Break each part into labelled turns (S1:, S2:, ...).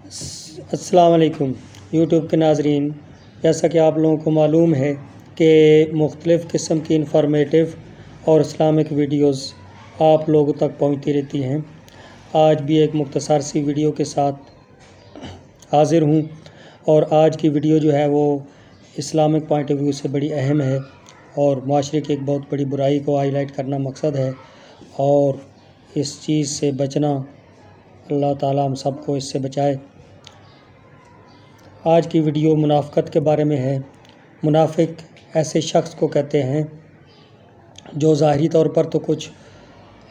S1: السلام علیکم یوٹیوب کے ناظرین، جیسا کہ آپ لوگوں کو معلوم ہے کہ مختلف قسم کی انفارمیٹیو اور اسلامک ویڈیوز آپ لوگوں تک پہنچتی رہتی ہیں۔ آج بھی ایک مختصر سی ویڈیو کے ساتھ حاضر ہوں، اور آج کی ویڈیو جو ہے وہ اسلامک پوائنٹ آف ویو سے بڑی اہم ہے اور معاشرے کی ایک بہت بڑی برائی کو ہائی لائٹ کرنا مقصد ہے، اور اس چیز سے بچنا، اللہ تعالیٰ ہم سب کو اس سے بچائے۔ آج کی ویڈیو منافقت کے بارے میں ہے۔ منافق ایسے شخص کو کہتے ہیں جو ظاہری طور پر تو کچھ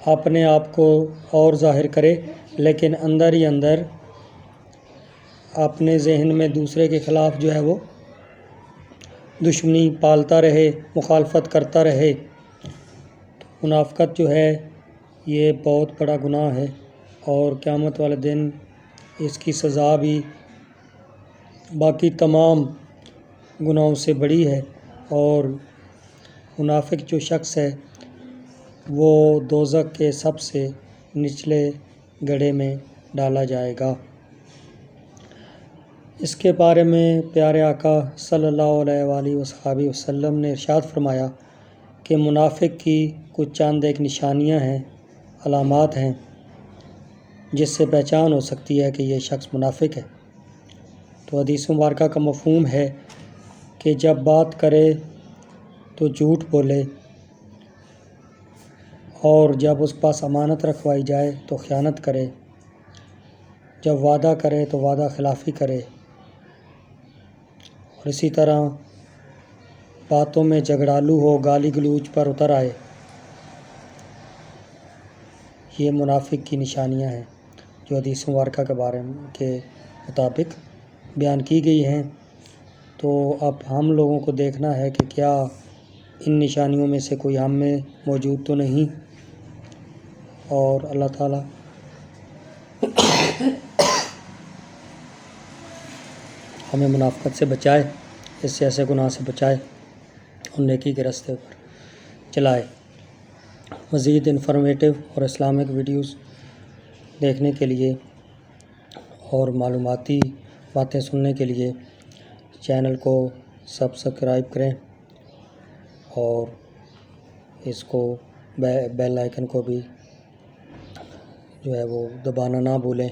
S1: اپنے آپ کو اور ظاہر کرے، لیکن اندر ہی اندر اپنے ذہن میں دوسرے کے خلاف جو ہے وہ دشمنی پالتا رہے، مخالفت کرتا رہے۔ منافقت جو ہے یہ بہت بڑا گناہ ہے، اور قیامت والے دن اس کی سزا بھی باقی تمام گناہوں سے بڑی ہے، اور منافق جو شخص ہے وہ دوزخ کے سب سے نچلے گڑھے میں ڈالا جائے گا۔ اس کے بارے میں پیارے آقا صلی اللہ علیہ وآلہ وصحبہ وسلم نے ارشاد فرمایا کہ منافق کی کچھ چند ایک نشانیاں ہیں، علامات ہیں جس سے پہچان ہو سکتی ہے کہ یہ شخص منافق ہے۔ تو حدیث مبارکہ کا مفہوم ہے کہ جب بات کرے تو جھوٹ بولے، اور جب اس پاس امانت رکھوائی جائے تو خیانت کرے، جب وعدہ کرے تو وعدہ خلافی کرے، اور اسی طرح باتوں میں جھگڑالو ہو، گالی گلوچ پر اتر آئے۔ یہ منافق کی نشانیاں ہیں جو حدیث مبارکہ کے بارے کے مطابق بیان کی گئی ہیں۔ تو اب ہم لوگوں کو دیکھنا ہے کہ کیا ان نشانیوں میں سے کوئی ہم میں موجود تو نہیں، اور اللہ تعالیٰ ہمیں منافقت سے بچائے، اس سے ایسے گناہ سے بچائے اور نیکی کے راستے پر چلائے۔ مزید انفارمیٹیو اور اسلامک ویڈیوز دیکھنے کے لیے اور معلوماتی باتیں سننے کے لیے چینل کو سبسکرائب کریں، اور اس کو بیل آئیکن کو بھی جو ہے وہ دبانا نہ بھولیں۔